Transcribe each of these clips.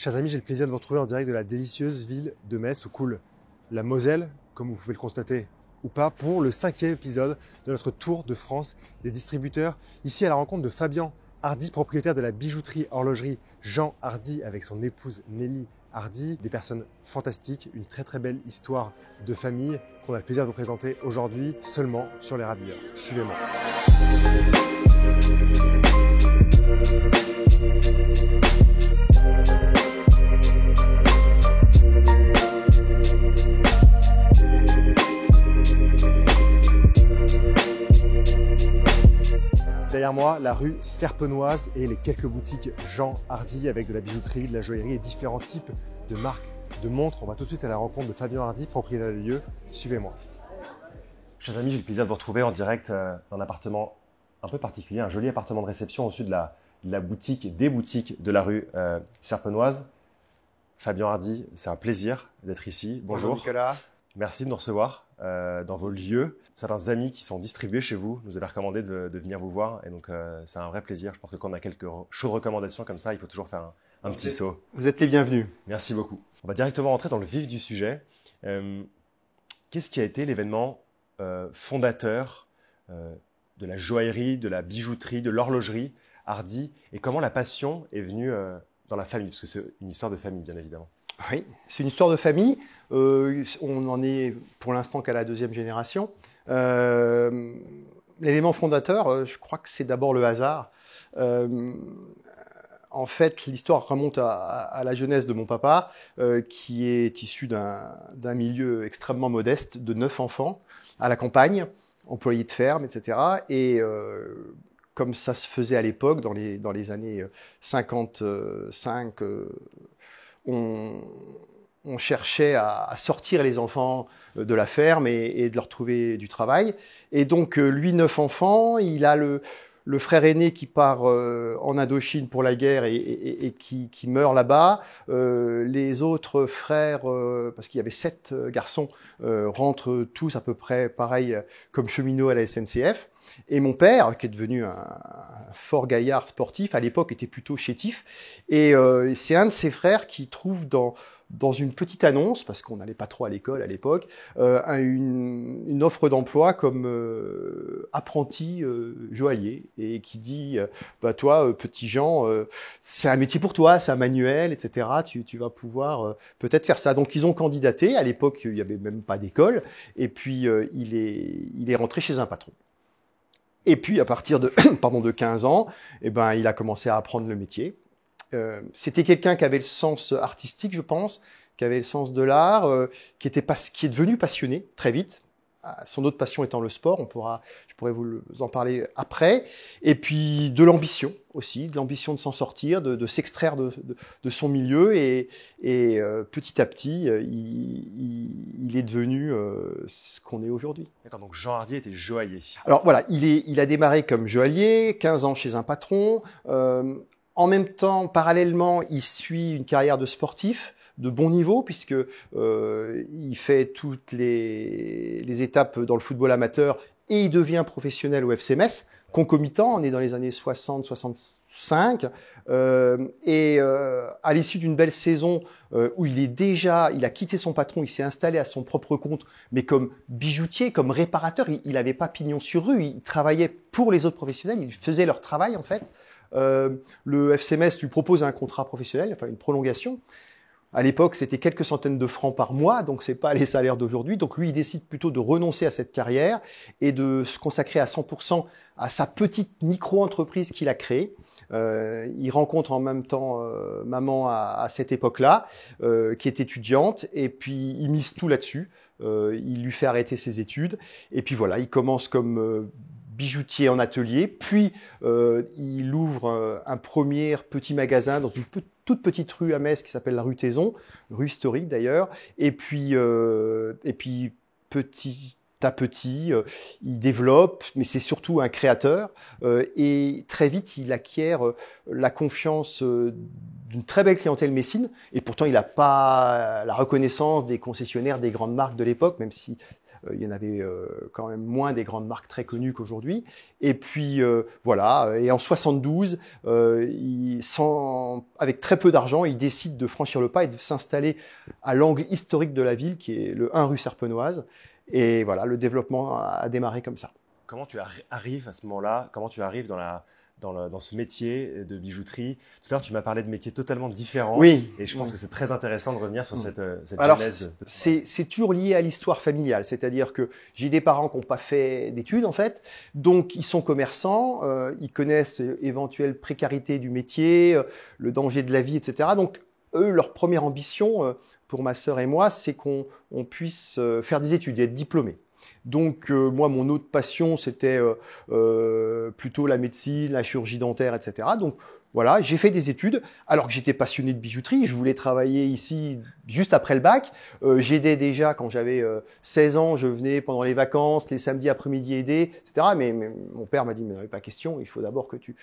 Chers amis, j'ai le plaisir de vous retrouver en direct de la délicieuse ville de Metz où coule la Moselle, comme vous pouvez le constater ou pas, pour le 5e épisode de notre tour de France des distributeurs. Ici à la rencontre de Fabien Hardy, propriétaire de la bijouterie horlogerie Jean Hardy avec son épouse Nelly Hardy. Des personnes fantastiques, une très belle histoire de famille qu'on a le plaisir de vous présenter aujourd'hui seulement sur les Rabilleurs. Suivez-moi. Derrière moi, la rue Serpenoise et les quelques boutiques Jean Hardy avec de la bijouterie, de la joaillerie et différents types de marques de montres. On va tout de suite à la rencontre de Fabien Hardy, propriétaire du lieu. Suivez-moi. Chers amis, j'ai le plaisir de vous retrouver en direct dans un appartement un peu particulier, un joli appartement de réception au-dessus de la boutique, des boutiques de la rue Serpenoise. Fabien Hardy, c'est un plaisir d'être ici. Bonjour Nicolas. Merci de nous recevoir dans vos lieux. Certains amis qui sont distribués chez vous nous avaient recommandé de venir vous voir et donc c'est un vrai plaisir. Je pense que quand on a quelques chaudes recommandations comme ça, il faut toujours faire un petit saut. Vous êtes les bienvenus. Merci beaucoup. On va directement rentrer dans le vif du sujet. Qu'est-ce qui a été l'événement fondateur de la joaillerie, de la bijouterie, de l'horlogerie Hardy et comment la passion est venue dans la famille? Parce que c'est une histoire de famille, bien évidemment. Oui, c'est une histoire de famille. On en est pour l'instant qu'à la 2e génération. L'élément fondateur, je crois que c'est d'abord le hasard. En fait, l'histoire remonte à la jeunesse de mon papa, qui est issu d'un milieu extrêmement modeste, de 9 enfants, à la campagne, employé de ferme, etc. Et comme ça se faisait à l'époque, dans les années 55, on cherchait à sortir les enfants de la ferme et de leur trouver du travail. Et donc, lui, 9 enfants, il a le frère aîné qui part en Indochine pour la guerre et qui meurt là-bas. Les autres frères, parce qu'il y avait 7 garçons, rentrent tous à peu près pareil comme cheminots à la SNCF. Et mon père, qui est devenu un fort gaillard sportif, à l'époque était plutôt chétif. Et c'est un de ses frères qui trouve dans une petite annonce, parce qu'on n'allait pas trop à l'école à l'époque, une offre d'emploi comme apprenti joaillier, et qui dit bah toi, petit Jean, c'est un métier pour toi, c'est un manuel, etc. Tu vas pouvoir peut-être faire ça. Donc ils ont candidaté. À l'époque, il n'y avait même pas d'école. Et puis il est rentré chez un patron. Et puis, à partir de 15 ans, eh ben, il a commencé à apprendre le métier. C'était quelqu'un qui avait le sens artistique, je pense, qui avait le sens de l'art, qui est devenu passionné très vite. Son autre passion étant le sport, je pourrais vous en parler après. Et puis de l'ambition aussi, de l'ambition de s'en sortir, de s'extraire de son milieu. Et petit à petit, il est devenu ce qu'on est aujourd'hui. D'accord, donc Jean Hardy était joaillier. Alors voilà, il a démarré comme joaillier, 15 ans chez un patron. En même temps, parallèlement, il suit une carrière de sportif de bon niveau, puisque il fait toutes les étapes dans le football amateur et il devient professionnel au FC Metz. Concomitant, on est dans les années 60-65, et à l'issue d'une belle saison où il a quitté son patron, il s'est installé à son propre compte, mais comme bijoutier, comme réparateur, il n'avait pas pignon sur rue, il travaillait pour les autres professionnels, il faisait leur travail en fait. Le FC Metz lui propose un contrat professionnel, enfin une prolongation. À l'époque, c'était quelques centaines de francs par mois, donc c'est pas les salaires d'aujourd'hui. Donc lui, il décide plutôt de renoncer à cette carrière et de se consacrer à 100% à sa petite micro-entreprise qu'il a créée. Il rencontre en même temps maman à cette époque-là, qui est étudiante, et puis il mise tout là-dessus. Il lui fait arrêter ses études, et puis voilà, il commence comme bijoutier en atelier, puis il ouvre un premier petit magasin dans une toute petite rue à Metz qui s'appelle la rue Taison, rue historique d'ailleurs, et puis petit à petit, il développe, mais c'est surtout un créateur, et très vite il acquiert la confiance d'une très belle clientèle messine, et pourtant il n'a pas la reconnaissance des concessionnaires des grandes marques de l'époque, même si il y en avait quand même moins des grandes marques très connues qu'aujourd'hui. Et puis voilà, et en 72, avec très peu d'argent, il décide de franchir le pas et de s'installer à l'angle historique de la ville, qui est le 1 rue Serpenoise. Et voilà, le développement a démarré comme ça. Comment tu arrives à ce moment-là? Comment tu arrives dans ce métier de bijouterie? Tout à l'heure, tu m'as parlé de métiers totalement différents. Oui. Et je pense que c'est très intéressant de revenir sur cette Alors, genèse. c'est toujours lié à l'histoire familiale. C'est-à-dire que j'ai des parents qui n'ont pas fait d'études, en fait. Donc, ils sont commerçants. Ils connaissent éventuelle précarité du métier, le danger de la vie, etc. Donc, eux, leur première ambition, pour ma sœur et moi, c'est qu'on puisse faire des études et être diplômés. Donc moi, mon autre passion, c'était plutôt la médecine, la chirurgie dentaire, etc. Donc voilà, j'ai fait des études, alors que j'étais passionné de bijouterie. Je voulais travailler ici juste après le bac. J'aidais déjà quand j'avais 16 ans, je venais pendant les vacances, les samedis après-midi aider, etc. Mais mon père m'a dit, mais non, pas question, il faut d'abord que tu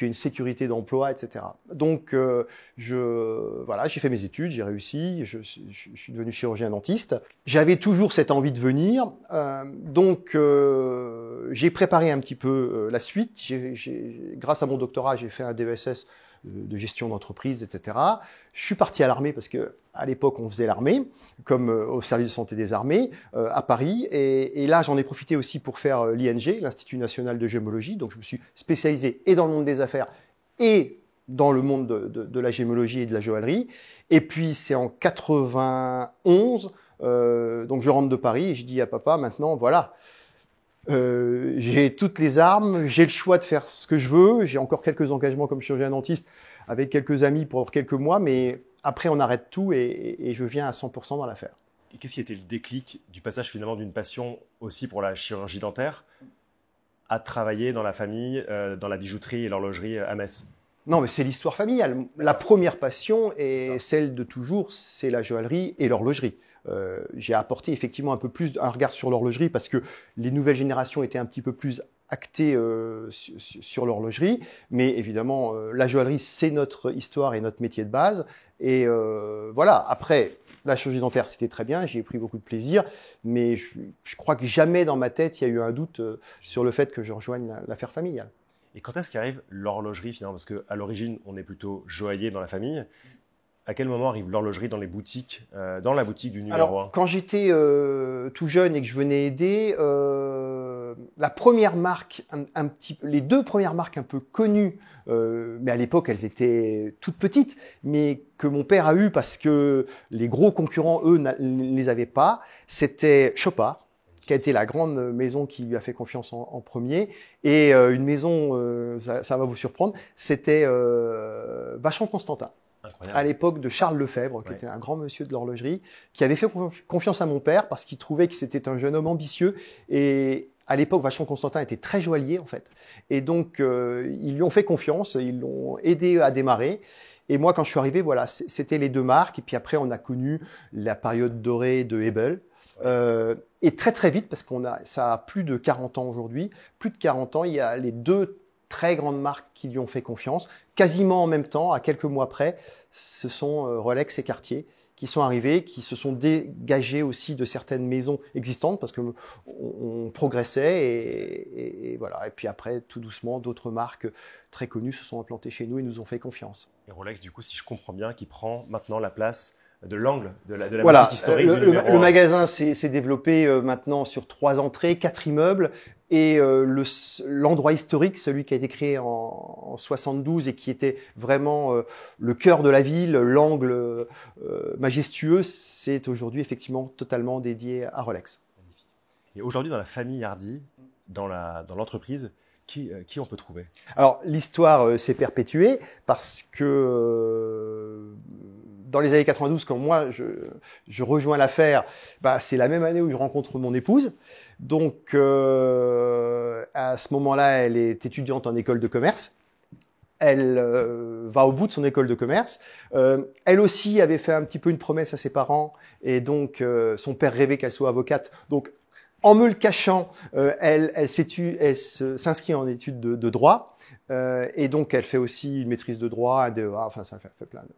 aies une sécurité d'emploi, etc. Donc voilà, j'ai fait mes études, j'ai réussi, je suis devenu chirurgien dentiste. J'avais toujours cette envie de venir, donc j'ai préparé un petit peu la suite. Grâce à mon doctorat, j'ai fait un DESS de gestion d'entreprise, etc. Je suis parti à l'armée parce que à l'époque on faisait l'armée, comme au service de santé des armées à Paris. Et là j'en ai profité aussi pour faire l'ING, l'Institut national de gémologie. Donc je me suis spécialisé et dans le monde des affaires et dans le monde de la gémologie et de la joaillerie. Et puis c'est en 91, donc je rentre de Paris et je dis à papa, maintenant voilà. J'ai toutes les armes, j'ai le choix de faire ce que je veux, j'ai encore quelques engagements comme chirurgien dentiste avec quelques amis pour quelques mois, mais après on arrête tout et je viens à 100% dans l'affaire. Et qu'est-ce qui était le déclic du passage finalement d'une passion aussi pour la chirurgie dentaire à travailler dans la famille, dans la bijouterie et l'horlogerie à Metz? Non, mais c'est l'histoire familiale. La première passion est celle de toujours, c'est la joaillerie et l'horlogerie. J'ai apporté effectivement un peu plus un regard sur l'horlogerie parce que les nouvelles générations étaient un petit peu plus actées sur l'horlogerie. Mais évidemment, la joaillerie, c'est notre histoire et notre métier de base. Et voilà, après, la chirurgie dentaire, c'était très bien, j'y ai pris beaucoup de plaisir. Mais je crois que jamais dans ma tête, il y a eu un doute sur le fait que je rejoigne l'affaire familiale. Et quand est-ce qu'arrive l'horlogerie finalement? Parce qu'à l'origine, on est plutôt joaillier dans la famille. À quel moment arrive l'horlogerie dans les boutiques, dans la boutique du numéro 1? Quand j'étais tout jeune et que je venais aider, la première marque, les deux premières marques un peu connues, mais à l'époque elles étaient toutes petites, mais que mon père a eu parce que les gros concurrents, eux, ne les avaient pas, c'était Chopard, qui a été la grande maison qui lui a fait confiance en premier, et une maison, ça va vous surprendre, c'était Vacheron Constantin. Incroyable. À l'époque de Charles Lefebvre, qui était un grand monsieur de l'horlogerie, qui avait fait confiance à mon père parce qu'il trouvait que c'était un jeune homme ambitieux. Et à l'époque, Vacheron Constantin était très joaillier, en fait. Et donc, ils lui ont fait confiance, ils l'ont aidé à démarrer. Et moi, quand je suis arrivé, voilà, c'était les deux marques. Et puis après, on a connu la période dorée de Hebel. Et très, très vite, parce ça a plus de 40 ans aujourd'hui, plus de 40 ans, il y a les deux très grandes marques qui lui ont fait confiance. Quasiment en même temps, à quelques mois près, ce sont Rolex et Cartier qui sont arrivés, qui se sont dégagés aussi de certaines maisons existantes parce que on progressait et voilà. Et puis après, tout doucement, d'autres marques très connues se sont implantées chez nous et nous ont fait confiance. Et Rolex, du coup, si je comprends bien, qui prend maintenant la place de l'angle de la voilà, boutique historique. Le magasin s'est développé maintenant sur 3 entrées, 4 immeubles. Et l'endroit historique, celui qui a été créé en 72 et qui était vraiment le cœur de la ville, l'angle majestueux, c'est aujourd'hui effectivement totalement dédié à Rolex. Et aujourd'hui, dans la famille Hardy, dans l'entreprise, qui on peut trouver? Alors, l'histoire s'est perpétuée parce que dans les années 92, quand moi je rejoins l'affaire, c'est la même année où je rencontre mon épouse. Donc, à ce moment-là, elle est étudiante en école de commerce. Elle va au bout de son école de commerce. Elle aussi avait fait un petit peu une promesse à ses parents et donc son père rêvait qu'elle soit avocate. Donc, en me le cachant, elle s'inscrit en études de droit. Et donc, elle fait aussi une maîtrise de droit, un DEA, enfin, ça fait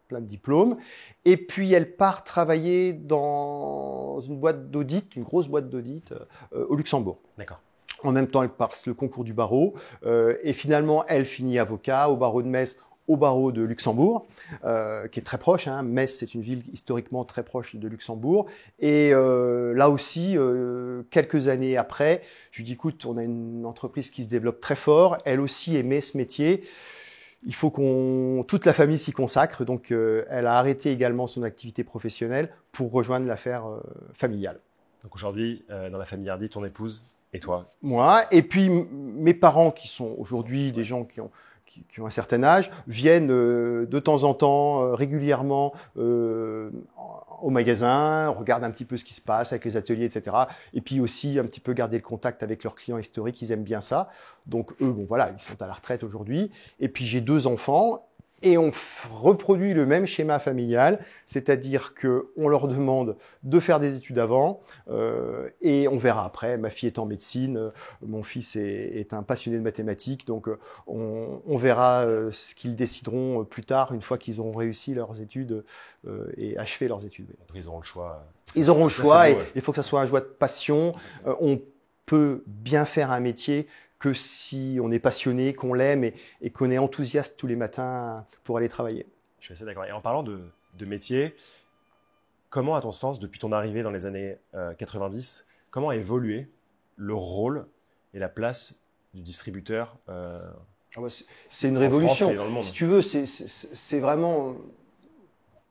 plein de diplômes. Et puis, elle part travailler dans une boîte d'audit, une grosse boîte d'audit au Luxembourg. D'accord. En même temps, elle passe le concours du barreau. Et finalement, elle finit avocat au barreau de Metz, au barreau de Luxembourg, qui est très proche. Hein. Metz, c'est une ville historiquement très proche de Luxembourg. Et là aussi, quelques années après, je lui dis, écoute, on a une entreprise qui se développe très fort. Elle aussi aimait ce métier. Il faut toute la famille s'y consacre. Donc, elle a arrêté également son activité professionnelle pour rejoindre l'affaire familiale. Donc aujourd'hui, dans la famille Hardy, ton épouse et toi? Moi, et puis mes parents, qui sont aujourd'hui des gens qui ont un certain âge, viennent de temps en temps, régulièrement, au magasin, regardent un petit peu ce qui se passe avec les ateliers, etc. Et puis aussi un petit peu garder le contact avec leurs clients historiques, ils aiment bien ça. Donc eux, bon voilà, ils sont à la retraite aujourd'hui. Et puis j'ai 2 enfants. Et on reproduit le même schéma familial, c'est-à-dire qu'on leur demande de faire des études avant, et on verra après. Ma fille est en médecine, mon fils est un passionné de mathématiques, donc on verra ce qu'ils décideront plus tard, une fois qu'ils auront réussi leurs études et achevé leurs études. Donc ils auront le choix. Ils auront le choix, et il faut que ça soit un choix de passion. On peut bien faire un métier que si on est passionné, qu'on l'aime et qu'on est enthousiaste tous les matins pour aller travailler. Je suis assez d'accord. Et en parlant de métier, comment, à ton sens, depuis ton arrivée dans les années 90, comment a évolué le rôle et la place du distributeur c'est une révolution. France et dans le monde. Si tu veux, c'est vraiment...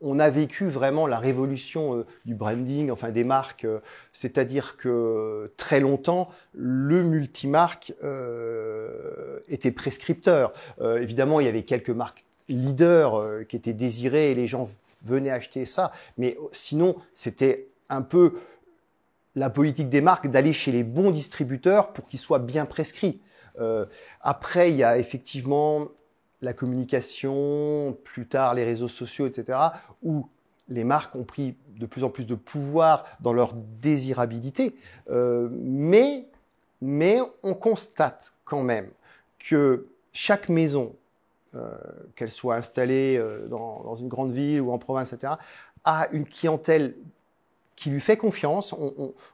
On a vécu vraiment la révolution du branding, enfin des marques. C'est-à-dire que très longtemps, le multimarque était prescripteur. Évidemment, il y avait quelques marques leaders qui étaient désirées et les gens venaient acheter ça. Mais sinon, c'était un peu la politique des marques d'aller chez les bons distributeurs pour qu'ils soient bien prescrits. Après, il y a effectivement la communication, plus tard les réseaux sociaux, etc., où les marques ont pris de plus en plus de pouvoir dans leur désirabilité. Mais on constate quand même que chaque maison, qu'elle soit installée dans une grande ville ou en province, etc., a une clientèle qui lui fait confiance.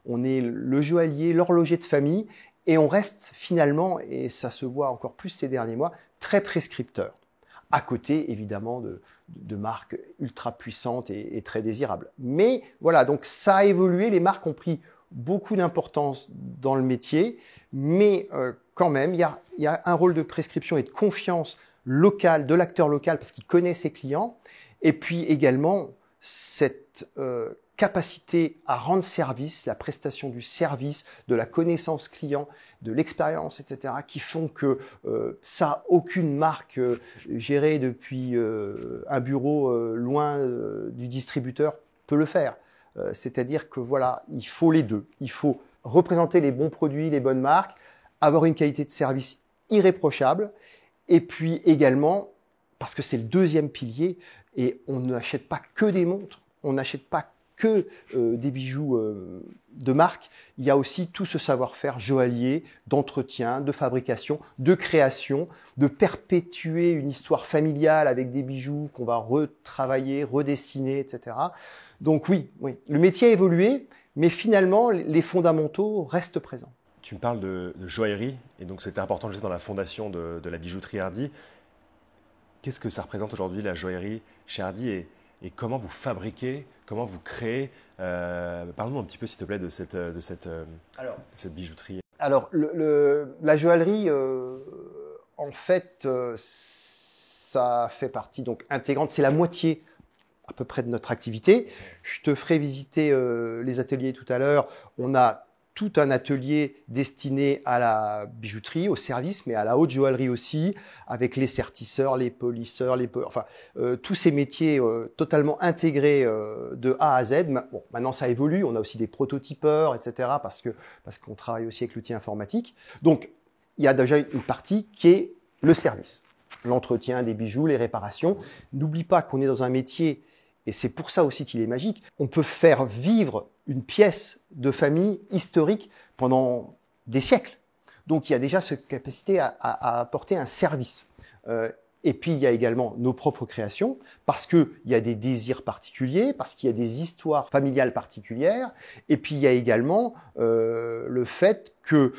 On est le joaillier, l'horloger de famille, et on reste finalement, et ça se voit encore plus ces derniers mois, très prescripteur, à côté évidemment de marques ultra puissantes et très désirables. Mais voilà, donc ça a évolué, les marques ont pris beaucoup d'importance dans le métier, mais quand même, il y a un rôle de prescription et de confiance locale, de l'acteur local, parce qu'il connaît ses clients, et puis également cette capacité à rendre service, la prestation du service, de la connaissance client, de l'expérience, etc., qui font que ça, aucune marque gérée depuis un bureau loin du distributeur peut le faire. C'est-à-dire que voilà, il faut les deux. Il faut représenter les bons produits, les bonnes marques, avoir une qualité de service irréprochable, et puis également, parce que c'est le deuxième pilier, et on n'achète pas que des montres, on n'achète pas que des bijoux de marque, il y a aussi tout ce savoir-faire joaillier, d'entretien, de fabrication, de création, de perpétuer une histoire familiale avec des bijoux qu'on va retravailler, redessiner, etc. Donc oui, le métier a évolué, mais finalement, les fondamentaux restent présents. Tu me parles de joaillerie, et donc c'était important juste dans la fondation de la bijouterie Hardy. Qu'est-ce que ça représente aujourd'hui, la joaillerie chez Hardy, et comment vous fabriquez, comment vous créez parle-nous un petit peu, s'il te plaît, de cette bijouterie. Alors, la joaillerie, en fait, ça fait partie donc intégrante, c'est la moitié à peu près de notre activité. Je te ferai visiter les ateliers tout à l'heure. On a tout un atelier destiné à la bijouterie, au service, mais à la haute joaillerie aussi, avec les sertisseurs, les polisseurs, tous ces métiers totalement intégrés de A à Z. Bon, maintenant, ça évolue. On a aussi des prototypeurs, etc., parce qu'on travaille aussi avec l'outil informatique. Donc, il y a déjà une partie qui est le service, l'entretien des bijoux, les réparations. N'oublie pas qu'on est dans un métier, et c'est pour ça aussi qu'il est magique, on peut faire vivre une pièce de famille historique pendant des siècles. Donc il y a déjà cette capacité à apporter un service. Et puis il y a également nos propres créations, parce qu'il y a des désirs particuliers, parce qu'il y a des histoires familiales particulières, et puis il y a également le fait que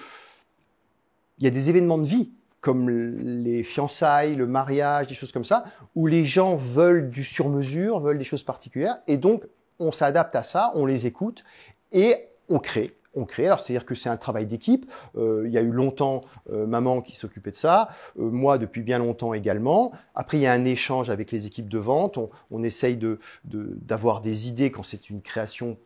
il y a des événements de vie, comme les fiançailles, le mariage, des choses comme ça, où les gens veulent du sur-mesure, veulent des choses particulières, et donc on s'adapte à ça, on les écoute, et on crée. Alors, c'est-à-dire que c'est un travail d'équipe. Il y a eu longtemps maman qui s'occupait de ça, moi depuis bien longtemps également. Après, il y a un échange avec les équipes de vente. On essaye d'avoir des idées quand c'est une création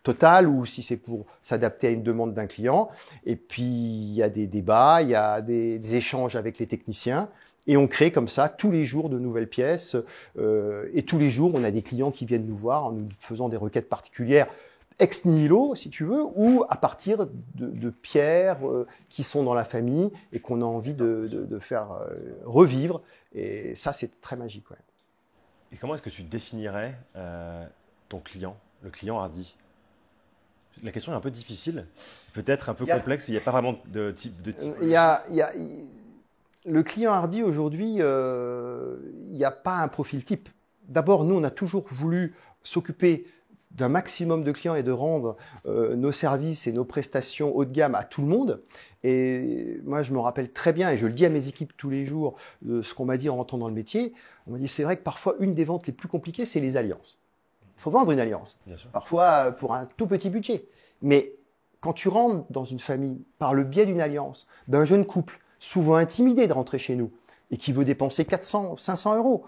totale ou si c'est pour s'adapter à une demande d'un client. Et puis, il y a des débats, il y a des échanges avec les techniciens. Et on crée comme ça tous les jours de nouvelles pièces. Et tous les jours, on a des clients qui viennent nous voir en nous faisant des requêtes particulières ex nihilo, si tu veux, ou à partir de pierres qui sont dans la famille et qu'on a envie de faire revivre. Et ça, c'est très magique. Ouais. Et comment est-ce que tu définirais ton client, le client hardi? La question est un peu difficile, peut-être un peu complexe, il n'y a pas vraiment de type. Le client hardi, aujourd'hui, il n'y a pas un profil type. D'abord, nous, on a toujours voulu s'occuper d'un maximum de clients et de rendre nos services et nos prestations haut de gamme à tout le monde. Et moi, je me rappelle très bien, et je le dis à mes équipes tous les jours, de ce qu'on m'a dit en rentrant dans le métier. On m'a dit, c'est vrai que parfois, une des ventes les plus compliquées, c'est les alliances. Il faut vendre une alliance, parfois pour un tout petit budget. Mais quand tu rentres dans une famille par le biais d'une alliance, d'un jeune couple, souvent intimidé de rentrer chez nous, et qui veut dépenser 400, 500 euros,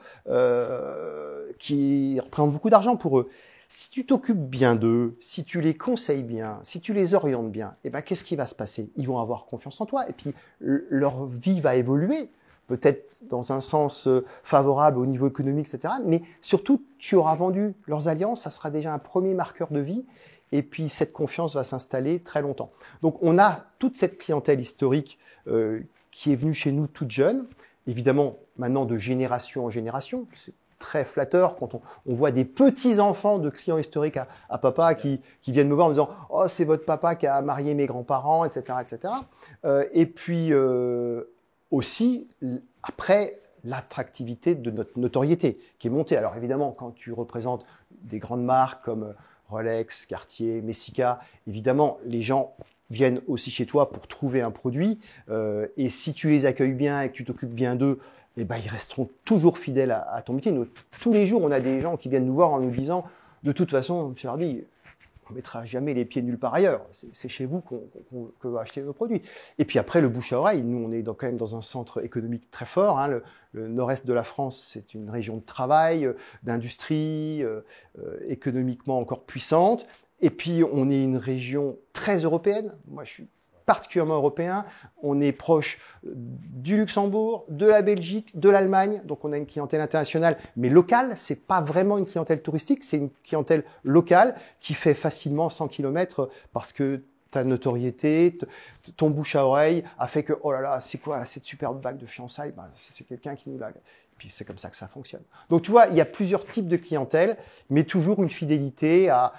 qui représente beaucoup d'argent pour eux, si tu t'occupes bien d'eux, si tu les conseilles bien, si tu les orientes bien, eh ben, qu'est-ce qui va se passer? Ils vont avoir confiance en toi et puis leur vie va évoluer, peut-être dans un sens favorable au niveau économique, etc. Mais surtout, tu auras vendu leurs alliances, ça sera déjà un premier marqueur de vie et puis cette confiance va s'installer très longtemps. Donc on a toute cette clientèle historique qui est venue chez nous toute jeune, évidemment maintenant de génération en génération. C'est très flatteur quand on voit des petits-enfants de clients historiques à papa qui viennent me voir en me disant « Oh, c'est votre papa qui a marié mes grands-parents, etc. etc. » Et puis aussi, après, l'attractivité de notre notoriété qui est montée. Alors évidemment, quand tu représentes des grandes marques comme Rolex, Cartier, Messica, évidemment, les gens viennent aussi chez toi pour trouver un produit. Et si tu les accueilles bien et que tu t'occupes bien d'eux, eh ben, ils resteront toujours fidèles à ton métier. Nous, tous les jours, on a des gens qui viennent nous voir en nous disant « De toute façon, M. Hardy, on ne mettra jamais les pieds nulle part ailleurs. C'est chez vous qu'on va acheter nos produits. » Et puis après, le bouche à oreille. Nous, on est quand même dans un centre économique très fort. Hein. Le nord-est de la France, c'est une région de travail, d'industrie, économiquement encore puissante. Et puis, on est une région très européenne. Moi, je suis particulièrement européen. On est proche du Luxembourg, de la Belgique, de l'Allemagne. Donc, on a une clientèle internationale, mais locale. C'est pas vraiment une clientèle touristique, c'est une clientèle locale qui fait facilement 100 km parce que ta notoriété, ton bouche à oreille a fait que, oh là là, c'est quoi cette superbe vague de fiançailles? Ben, c'est quelqu'un qui nous l'a. Puis c'est comme ça que ça fonctionne. Donc tu vois, il y a plusieurs types de clientèle, mais toujours une fidélité à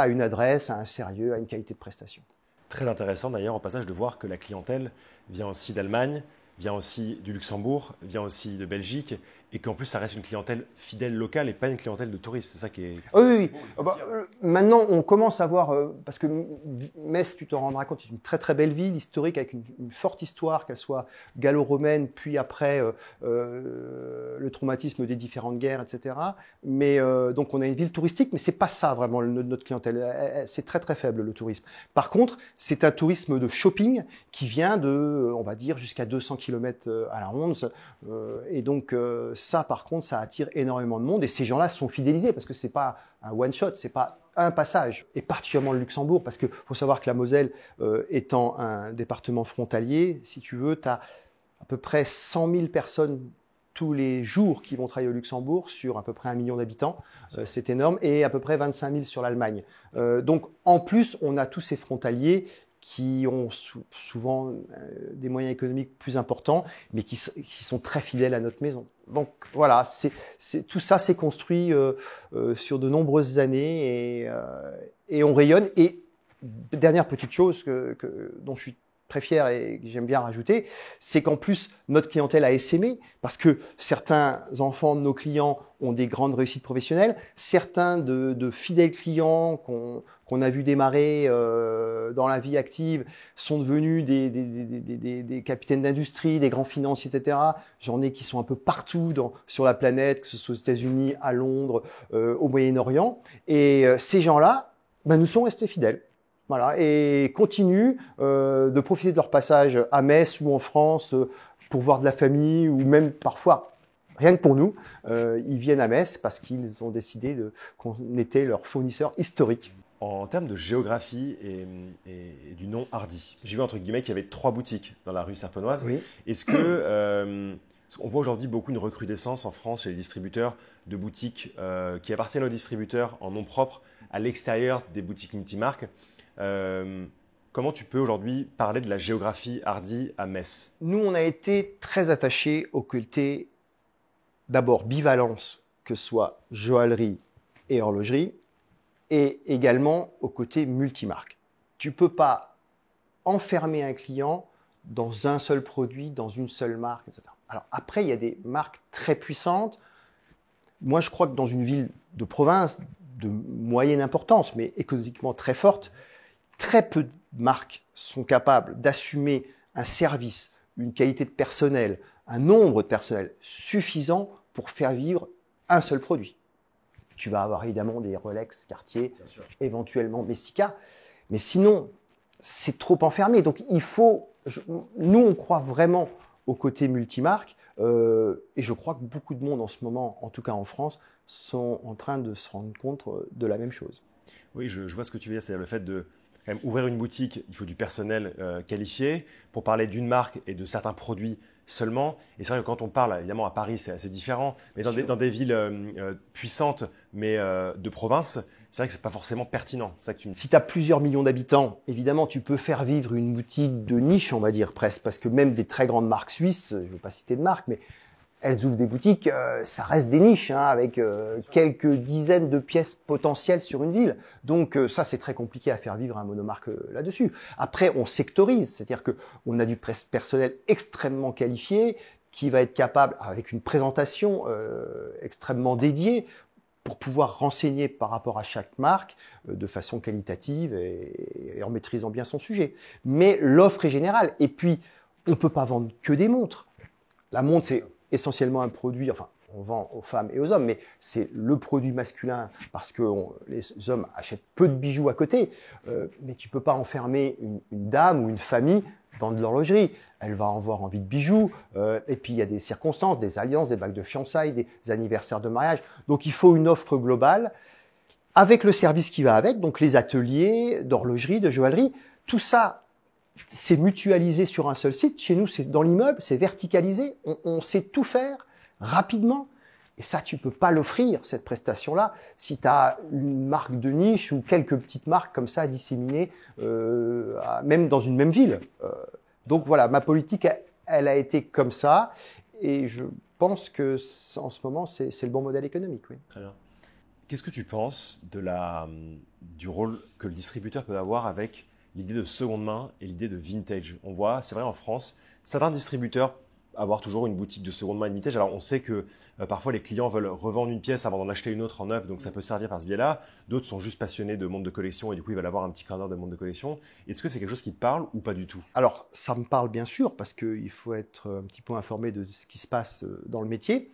une adresse, à un sérieux, à une qualité de prestation. Très intéressant d'ailleurs au passage de voir que la clientèle vient aussi d'Allemagne, vient aussi du Luxembourg, vient aussi de Belgique, et qu'en plus ça reste une clientèle fidèle locale et pas une clientèle de touristes. C'est ça qui est... Oui. Maintenant, on commence à voir, parce que Metz, tu te rendras compte, c'est une très très belle ville historique avec une forte histoire, qu'elle soit gallo-romaine, puis après le traumatisme des différentes guerres, etc. Mais donc on a une ville touristique, mais c'est pas ça vraiment notre clientèle. C'est très très faible le tourisme. Par contre, c'est un tourisme de shopping qui vient de, on va dire, jusqu'à 200 km à la ronde. Et donc ça, par contre, ça attire énormément de monde et ces gens-là sont fidélisés parce que c'est pas un one shot, c'est pas un passage. Et particulièrement le Luxembourg, parce que faut savoir que la Moselle, étant un département frontalier, si tu veux, tu as à peu près 100 000 personnes tous les jours qui vont travailler au Luxembourg sur à peu près 1 million d'habitants. C'est énorme. Et à peu près 25 000 sur l'Allemagne. Donc, en plus, on a tous ces frontaliers qui ont souvent des moyens économiques plus importants, mais qui sont très fidèles à notre maison. Donc voilà, tout ça s'est construit sur de nombreuses années et on rayonne. Et dernière petite chose dont je suis très fier et que j'aime bien rajouter, c'est qu'en plus, notre clientèle a essaimé parce que certains enfants de nos clients ont des grandes réussites professionnelles, certains de fidèles clients qu'on a vu démarrer dans la vie active sont devenus des capitaines d'industrie, des grands financiers, etc. J'en ai qui sont un peu partout sur la planète, que ce soit aux États-Unis, à Londres, au Moyen-Orient. Et ces gens-là, nous sont restés fidèles. Voilà, et continuent de profiter de leur passage à Metz ou en France pour voir de la famille ou même parfois, rien que pour nous, ils viennent à Metz parce qu'ils ont décidé qu'on était leur fournisseur historique. En termes de géographie et du nom Hardy, j'ai vu entre guillemets qu'il y avait 3 boutiques dans la rue Serpenoise. Oui. Est-ce que on voit aujourd'hui beaucoup une recrudescence en France chez les distributeurs de boutiques qui appartiennent aux distributeurs en nom propre à l'extérieur des boutiques multimarques. Comment tu peux aujourd'hui parler de la géographie Hardy à Metz? Nous, on a été très attachés au côté, d'abord, bivalence, que ce soit joaillerie et horlogerie, et également au côté multimarque. Tu ne peux pas enfermer un client dans un seul produit, dans une seule marque, etc. Alors après, il y a des marques très puissantes. Moi, je crois que dans une ville de province, de moyenne importance, mais économiquement très forte, très peu de marques sont capables d'assumer un service, une qualité de personnel, un nombre de personnel suffisant pour faire vivre un seul produit. Tu vas avoir évidemment des Rolex, Cartier, éventuellement Messika, mais sinon, c'est trop enfermé. Donc, nous, on croit vraiment au côté multimarque, et je crois que beaucoup de monde en ce moment, en tout cas en France, sont en train de se rendre compte de la même chose. Oui, je vois ce que tu veux dire, c'est le fait de quand même ouvrir une boutique, il faut du personnel qualifié pour parler d'une marque et de certains produits seulement. Et c'est vrai que quand on parle, évidemment à Paris c'est assez différent, mais dans des villes puissantes mais de province, c'est vrai que c'est pas forcément pertinent. C'est ça que tu me dis. Si tu as plusieurs millions d'habitants, évidemment tu peux faire vivre une boutique de niche, on va dire presque, parce que même des très grandes marques suisses, je ne veux pas citer de marque, mais elles ouvrent des boutiques, ça reste des niches, avec quelques dizaines de pièces potentielles sur une ville. Donc ça, c'est très compliqué à faire vivre un monomarque là-dessus. Après, on sectorise, c'est-à-dire qu'on a du personnel extrêmement qualifié qui va être capable, avec une présentation extrêmement dédiée, pour pouvoir renseigner par rapport à chaque marque de façon qualitative et en maîtrisant bien son sujet. Mais l'offre est générale. Et puis, on ne peut pas vendre que des montres. La montre, c'est essentiellement un produit, enfin, on vend aux femmes et aux hommes, mais c'est le produit masculin parce que les hommes achètent peu de bijoux à côté. Mais tu ne peux pas enfermer une dame ou une famille dans de l'horlogerie. Elle va avoir envie de bijoux. Et puis, il y a des circonstances, des alliances, des bagues de fiançailles, des anniversaires de mariage. Donc, il faut une offre globale avec le service qui va avec, donc les ateliers d'horlogerie, de joaillerie. Tout ça, c'est mutualisé sur un seul site. Chez nous, c'est dans l'immeuble, c'est verticalisé. On sait tout faire rapidement. Et ça, tu peux pas l'offrir, cette prestation-là, si tu as une marque de niche ou quelques petites marques comme ça disséminées, même dans une même ville. Donc voilà, ma politique, elle a été comme ça. Et je pense que en ce moment, c'est le bon modèle économique. Oui. Très bien. Qu'est-ce que tu penses du rôle que le distributeur peut avoir avec l'idée de seconde main et l'idée de vintage? On voit, c'est vrai en France, certains distributeurs avoir toujours une boutique de seconde main et de vintage. Alors on sait que parfois les clients veulent revendre une pièce avant d'en acheter une autre en neuf, donc ça peut servir par ce biais-là. D'autres sont juste passionnés de montres de collection et du coup ils veulent avoir un petit corner de montres de collection. Est-ce que c'est quelque chose qui te parle ou pas du tout? Alors ça me parle bien sûr parce qu'il faut être un petit peu informé de ce qui se passe dans le métier.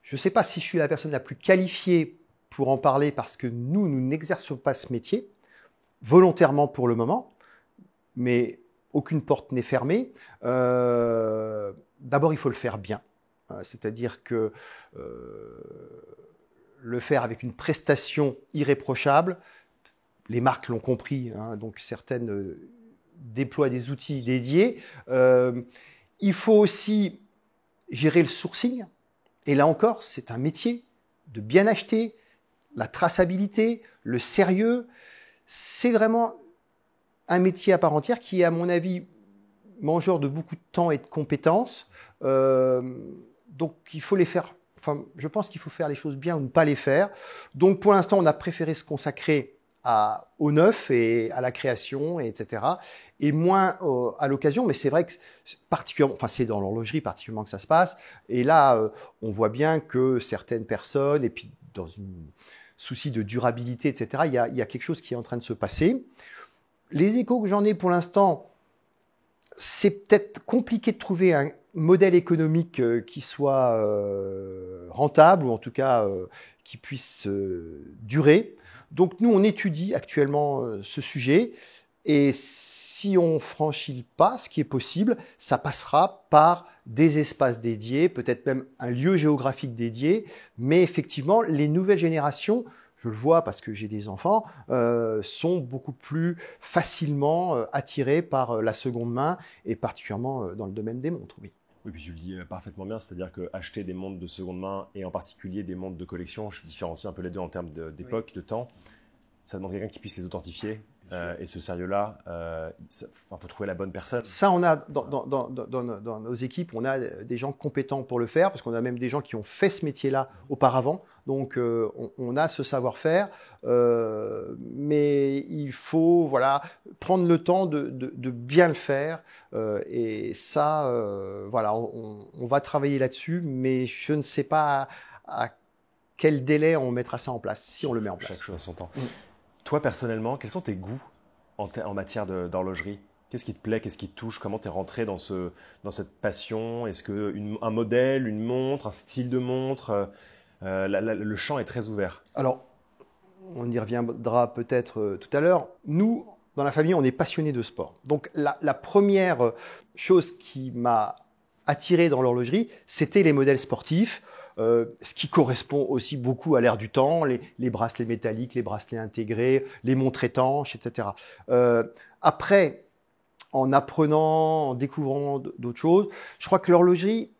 Je ne sais pas si je suis la personne la plus qualifiée pour en parler parce que nous n'exerçons pas ce métier volontairement pour le moment, mais aucune porte n'est fermée. D'abord, il faut le faire bien, c'est-à-dire que le faire avec une prestation irréprochable, les marques l'ont compris, donc certaines déploient des outils dédiés. Il faut aussi gérer le sourcing, et là encore, c'est un métier de bien acheter, la traçabilité, le sérieux. C'est vraiment un métier à part entière qui est, à mon avis, mangeur de beaucoup de temps et de compétences. Donc, il faut les faire. Enfin, je pense qu'il faut faire les choses bien ou ne pas les faire. Donc, pour l'instant, on a préféré se consacrer au neuf et à la création, etc. Et moins à l'occasion. Mais c'est vrai que particulièrement, enfin c'est dans l'horlogerie particulièrement que ça se passe. Et là, on voit bien que certaines personnes, et puis dans un souci de durabilité, etc., il y a quelque chose qui est en train de se passer. Les échos que j'en ai pour l'instant, c'est peut-être compliqué de trouver un modèle économique qui soit rentable, ou en tout cas qui puisse durer. Donc nous, on étudie actuellement ce sujet, et si on franchit le pas, ce qui est possible, ça passera par des espaces dédiés, peut-être même un lieu géographique dédié, mais effectivement, les nouvelles générations, je le vois parce que j'ai des enfants, sont beaucoup plus facilement attirés par la seconde main, et particulièrement dans le domaine des montres, oui. Oui, puis tu le dis parfaitement bien, c'est-à-dire qu'acheter des montres de seconde main, et en particulier des montres de collection, je différencie un peu les deux en termes d'époque, oui, de temps, ça demande quelqu'un qui puisse les authentifier. Et ce sérieux-là, faut trouver la bonne personne. Ça, on a dans nos équipes, on a des gens compétents pour le faire, parce qu'on a même des gens qui ont fait ce métier-là auparavant. Donc, on a ce savoir-faire, mais il faut prendre le temps de bien le faire. Et ça, on va travailler là-dessus, mais je ne sais pas à quel délai on mettra ça en place, si on le met en place. Chaque chose à son temps. Toi, personnellement, quels sont tes goûts en matière d'horlogerie? Qu'est-ce qui te plaît? Qu'est-ce qui te touche? Comment tu es rentré dans cette passion? Est-ce qu'un modèle, une montre, un style de montre, le champ est très ouvert. Alors, on y reviendra peut-être tout à l'heure. Nous, dans la famille, on est passionnés de sport. Donc, la première chose qui m'a attiré dans l'horlogerie, c'était les modèles sportifs. Ce qui correspond aussi beaucoup à l'ère du temps, les bracelets métalliques, les bracelets intégrés, les montres étanches, etc. Après, en apprenant, en découvrant d'autres choses, je crois que l'horlogerie,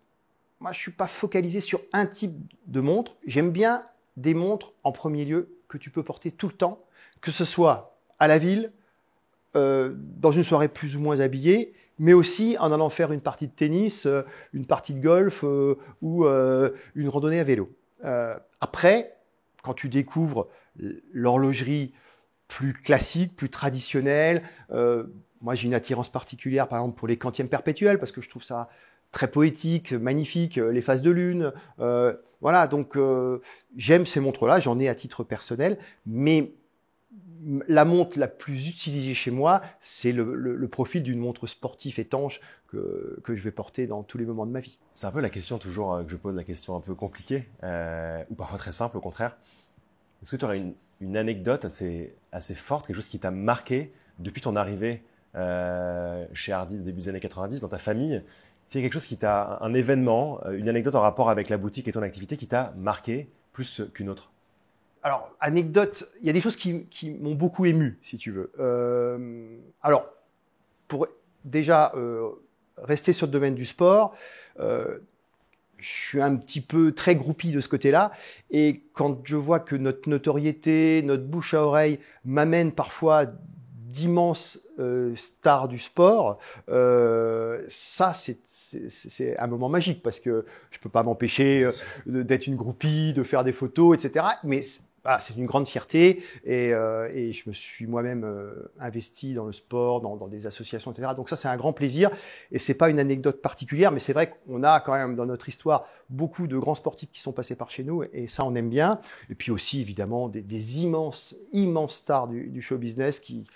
moi, je suis pas focalisé sur un type de montre. J'aime bien des montres, en premier lieu, que tu peux porter tout le temps, que ce soit à la ville, dans une soirée plus ou moins habillée, mais aussi en allant faire une partie de tennis, une partie de golf ou une randonnée à vélo. Après, quand tu découvres l'horlogerie plus classique, plus traditionnelle, moi j'ai une attirance particulière par exemple pour les quantièmes perpétuels, parce que je trouve ça très poétique, magnifique, les phases de lune. Donc j'aime ces montres-là, j'en ai à titre personnel, mais la montre la plus utilisée chez moi, c'est le profil d'une montre sportive étanche que je vais porter dans tous les moments de ma vie. C'est un peu la question toujours que je pose, la question un peu compliquée, ou parfois très simple au contraire. Est-ce que tu aurais une anecdote assez forte, quelque chose qui t'a marqué depuis ton arrivée chez Hardy au début des années 90, dans ta famille? C'est quelque chose un événement, une anecdote en rapport avec la boutique et ton activité qui t'a marqué plus qu'une autre? Alors, anecdote, il y a des choses qui m'ont beaucoup ému, si tu veux. Alors, pour déjà rester sur le domaine du sport, je suis un petit peu très groupie de ce côté-là. Et quand je vois que notre notoriété, notre bouche à oreille m'amène parfois d'immenses stars du sport, ça c'est un moment magique, parce que je peux pas m'empêcher d'être une groupie, de faire des photos, etc. Mais c'est une grande fierté, et je me suis moi-même investi dans le sport, dans des associations, etc. Donc ça, c'est un grand plaisir, et c'est pas une anecdote particulière, mais c'est vrai qu'on a quand même dans notre histoire beaucoup de grands sportifs qui sont passés par chez nous, et ça, on aime bien. Et puis aussi, évidemment, des immenses stars du show business qui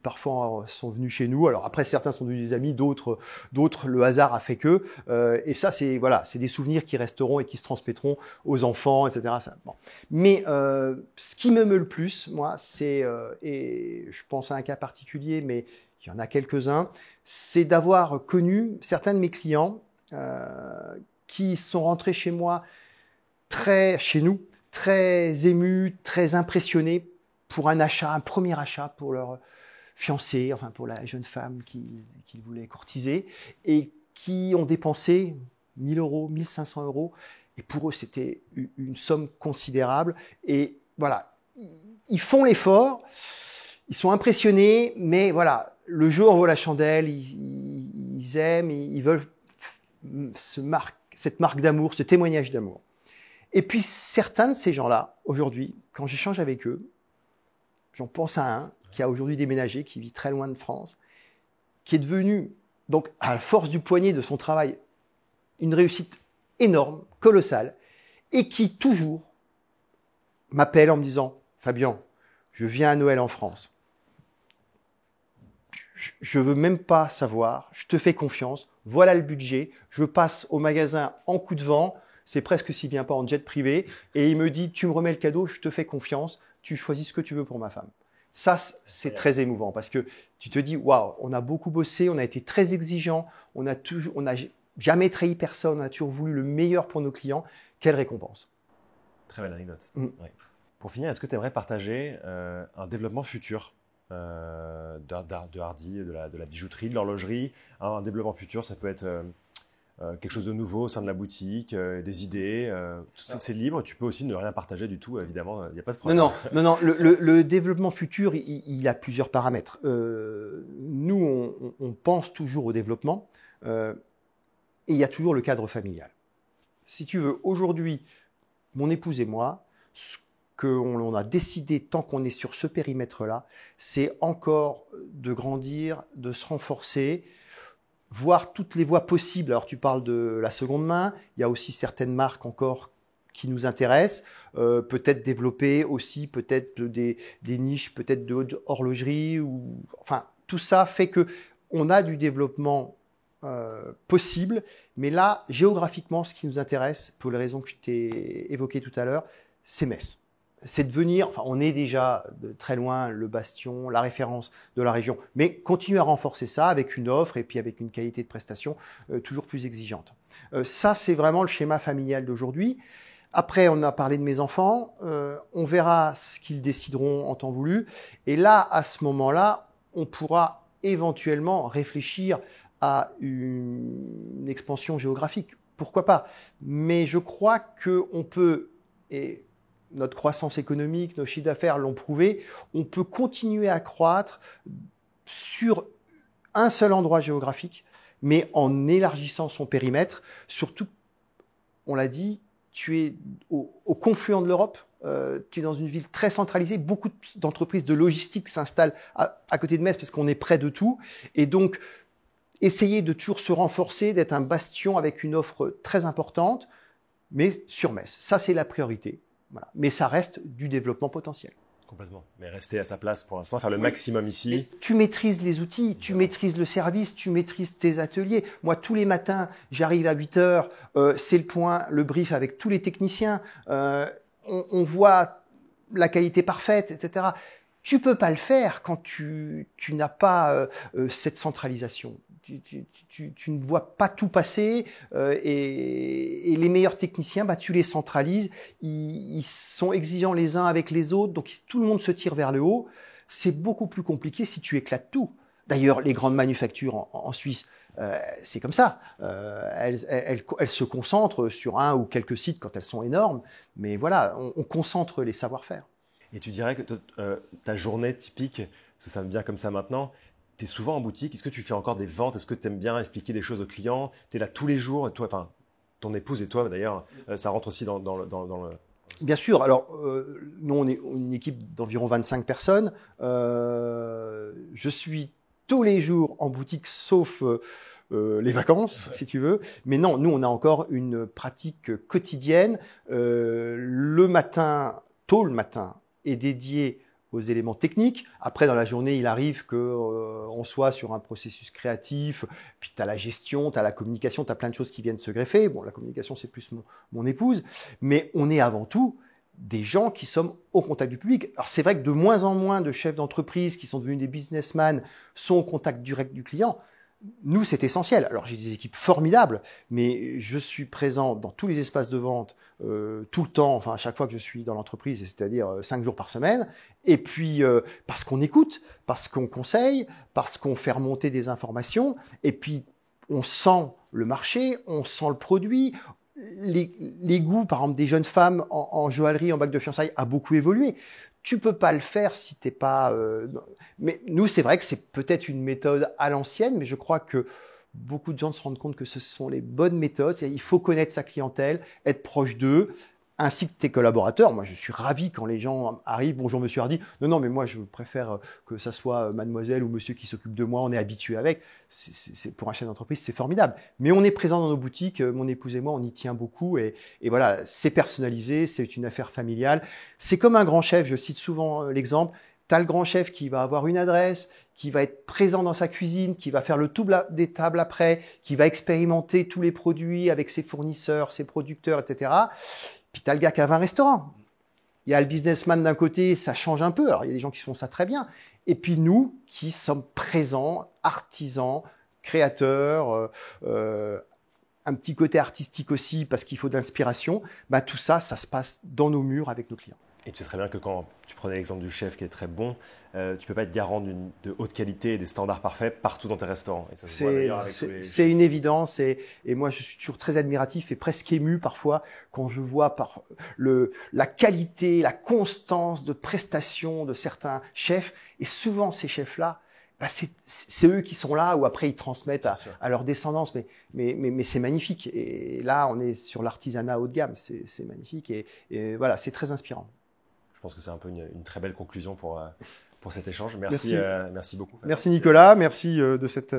parfois sont venus chez nous. Alors après, certains sont devenus des amis, d'autres, le hasard a fait que. Et ça, c'est des souvenirs qui resteront et qui se transmettront aux enfants, etc. Bon. Mais ce qui m'émeut le plus, moi, c'est, et je pense à un cas particulier, mais il y en a quelques-uns, c'est d'avoir connu certains de mes clients qui sont rentrés chez nous, très émus, très impressionnés pour un premier achat pour leur fiancée, enfin pour la jeune femme qu'ils voulaient courtiser, et qui ont dépensé 1 000 euros, 1 500 euros, et pour eux c'était une somme considérable. Et voilà, ils font l'effort, ils sont impressionnés, mais voilà, le jour vaut la chandelle, ils aiment, ils veulent cette marque d'amour, ce témoignage d'amour. Et puis certains de ces gens-là, aujourd'hui, quand j'échange avec eux, J'en pense à un qui a aujourd'hui déménagé, qui vit très loin de France, qui est devenu, donc à la force du poignet de son travail, une réussite énorme, colossale, et qui toujours m'appelle en me disant « Fabien, je viens à Noël en France. Je veux même pas savoir, je te fais confiance, voilà le budget, je passe au magasin en coup de vent, c'est presque si bien pas en jet privé, et il me dit, tu me remets le cadeau, je te fais confiance, tu choisis ce que tu veux pour ma femme. Ça, c'est très émouvant parce que tu te dis, waouh, on a beaucoup bossé, on a été très exigeant, on n'a jamais trahi personne, on a toujours voulu le meilleur pour nos clients. Quelle récompense. Très belle anecdote. Ouais. Pour finir, est-ce que tu aimerais partager un développement futur de Hardy, de la bijouterie, de l'horlogerie? Un développement futur, ça peut être quelque chose de nouveau au sein de la boutique, des idées. Tout ça, c'est libre. Tu peux aussi ne rien partager du tout, évidemment. Il n'y a pas de problème. Non. Le développement futur, il a plusieurs paramètres. Nous, on pense toujours au développement et il y a toujours le cadre familial. Si tu veux, aujourd'hui, mon épouse et moi, ce qu'on a décidé, tant qu'on est sur ce périmètre-là, c'est encore de grandir, de se renforcer, voir toutes les voies possibles. Alors, tu parles de la seconde main, il y a aussi certaines marques encore qui nous intéressent, peut-être développer aussi peut-être des niches, peut-être de haute horlogerie, enfin, tout ça fait que on a du développement possible, mais là, géographiquement, ce qui nous intéresse, pour les raisons que je t'ai évoquées tout à l'heure, c'est Metz. C'est de venir, enfin, on est déjà de très loin le bastion, la référence de la région, mais continuer à renforcer ça avec une offre et puis avec une qualité de prestation toujours plus exigeante. Ça, c'est vraiment le schéma familial d'aujourd'hui. Après, on a parlé de mes enfants, on verra ce qu'ils décideront en temps voulu, et là, à ce moment-là, on pourra éventuellement réfléchir à une expansion géographique. Pourquoi pas? Mais je crois qu'on peut, et notre croissance économique, nos chiffres d'affaires l'ont prouvé, on peut continuer à croître sur un seul endroit géographique, mais en élargissant son périmètre. Surtout, on l'a dit, tu es au confluent de l'Europe, tu es dans une ville très centralisée, beaucoup d'entreprises de logistique s'installent à côté de Metz parce qu'on est près de tout, et donc essayer de toujours se renforcer, d'être un bastion avec une offre très importante, mais sur Metz. Ça, c'est la priorité. Voilà. Mais ça reste du développement potentiel. Complètement. Mais rester à sa place pour l'instant, faire le maximum ici. Et tu maîtrises les outils, tu maîtrises le service, tu maîtrises tes ateliers. Moi, tous les matins, j'arrive à 8 heures, c'est le point, le brief avec tous les techniciens. On voit la qualité parfaite, etc. Tu peux pas le faire quand tu n'as pas cette centralisation. Tu ne vois pas tout passer et les meilleurs techniciens, tu les centralises. Ils sont exigeants les uns avec les autres, donc tout le monde se tire vers le haut. C'est beaucoup plus compliqué si tu éclates tout. D'ailleurs, les grandes manufactures en Suisse, c'est comme ça. Elles se concentrent sur un ou quelques sites quand elles sont énormes, mais voilà, on concentre les savoir-faire. Et tu dirais que ta journée typique, parce que ça me vient comme ça maintenant, tu es souvent en boutique, est-ce que tu fais encore des ventes? Est-ce que tu aimes bien expliquer des choses aux clients? Tu es là tous les jours, et toi, enfin, ton épouse et toi d'ailleurs, ça rentre aussi dans le... Bien sûr, alors nous on est une équipe d'environ 25 personnes. Je suis tous les jours en boutique sauf les vacances, si tu veux. Mais non, nous on a encore une pratique quotidienne. Le matin, tôt le matin, est dédié aux éléments techniques. Après, dans la journée, il arrive qu'on soit sur un processus créatif, puis tu as la gestion, tu as la communication, tu as plein de choses qui viennent se greffer. Bon, la communication, c'est plus mon épouse, mais on est avant tout des gens qui sommes au contact du public. Alors, c'est vrai que de moins en moins de chefs d'entreprise qui sont devenus des businessmen sont au contact direct du client. Nous, c'est essentiel. Alors, j'ai des équipes formidables, mais je suis présent dans tous les espaces de vente tout le temps, enfin à chaque fois que je suis dans l'entreprise, c'est-à-dire 5 jours par semaine. Et puis, parce qu'on écoute, parce qu'on conseille, parce qu'on fait remonter des informations, et puis on sent le marché, on sent le produit. Les goûts, par exemple, des jeunes femmes en joaillerie, en bague de fiançailles, a beaucoup évolué. Tu peux pas le faire si t'es pas... Mais nous, c'est vrai que c'est peut-être une méthode à l'ancienne, mais je crois que beaucoup de gens se rendent compte que ce sont les bonnes méthodes. Il faut connaître sa clientèle, être proche d'eux, ainsi que tes collaborateurs. Moi, je suis ravi quand les gens arrivent. Bonjour, monsieur Hardy. Non, mais moi, je préfère que ça soit mademoiselle ou monsieur qui s'occupe de moi. On est habitué avec. Pour un chef d'entreprise, c'est formidable. Mais on est présent dans nos boutiques. Mon épouse et moi, on y tient beaucoup. Et voilà, c'est personnalisé. C'est une affaire familiale. C'est comme un grand chef. Je cite souvent l'exemple. Tu as le grand chef qui va avoir une adresse, qui va être présent dans sa cuisine, qui va faire le tour des tables après, qui va expérimenter tous les produits avec ses fournisseurs, ses producteurs, etc. Puis tu as le gars qui a 20 restaurants. Il y a le businessman d'un côté, ça change un peu. Alors, il y a des gens qui font ça très bien. Et puis nous, qui sommes présents, artisans, créateurs, un petit côté artistique aussi, parce qu'il faut de l'inspiration, bah, tout ça, ça se passe dans nos murs avec nos clients. Et tu sais très bien que quand tu prenais l'exemple du chef qui est très bon, tu ne peux pas être garant de haute qualité et des standards parfaits partout dans tes restaurants. C'est une évidence et moi je suis toujours très admiratif et presque ému parfois quand je vois la qualité, la constance de prestation de certains chefs. Et souvent ces chefs-là, bah c'est eux qui sont là ou après ils transmettent à leur descendance. Mais c'est magnifique. Et là on est sur l'artisanat haut de gamme, c'est magnifique et voilà, c'est très inspirant. Je pense que c'est un peu une très belle conclusion pour cet échange. Merci beaucoup. Fabien. Merci Nicolas, merci de cette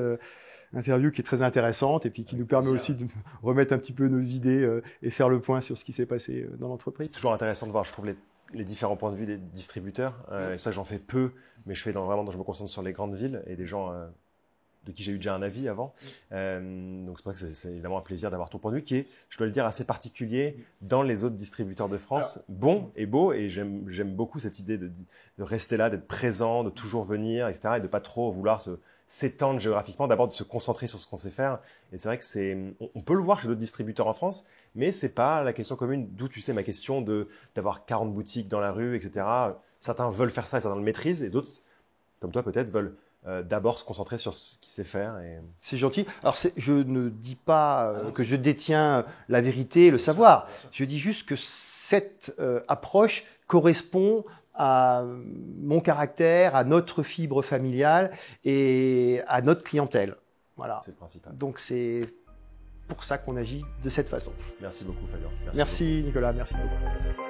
interview qui est très intéressante et puis qui nous permet aussi de remettre un petit peu nos idées et faire le point sur ce qui s'est passé dans l'entreprise. C'est toujours intéressant de voir, je trouve, les différents points de vue des distributeurs. Ça, j'en fais peu, mais je me concentre sur les grandes villes et des gens de qui j'ai eu déjà un avis avant. Donc c'est pour ça que c'est évidemment un plaisir d'avoir ton point de vue qui est, je dois le dire, assez particulier dans les autres distributeurs de France. Bon et beau, et j'aime beaucoup cette idée de rester là, d'être présent, de toujours venir, etc. et de pas trop vouloir s'étendre géographiquement, d'abord de se concentrer sur ce qu'on sait faire. Et c'est vrai que on peut le voir chez d'autres distributeurs en France, mais c'est pas la question commune, d'où tu sais ma question d'avoir 40 boutiques dans la rue, etc. Certains veulent faire ça et certains le maîtrisent, et d'autres, comme toi peut-être, veulent d'abord se concentrer sur ce qu'il sait faire. C'est gentil. Alors, je ne dis pas que je détiens la vérité et le savoir. Je dis juste que cette approche correspond à mon caractère, à notre fibre familiale et à notre clientèle. Voilà. C'est le principal. Donc, c'est pour ça qu'on agit de cette façon. Merci beaucoup, Fabien. Merci Nicolas. Merci beaucoup.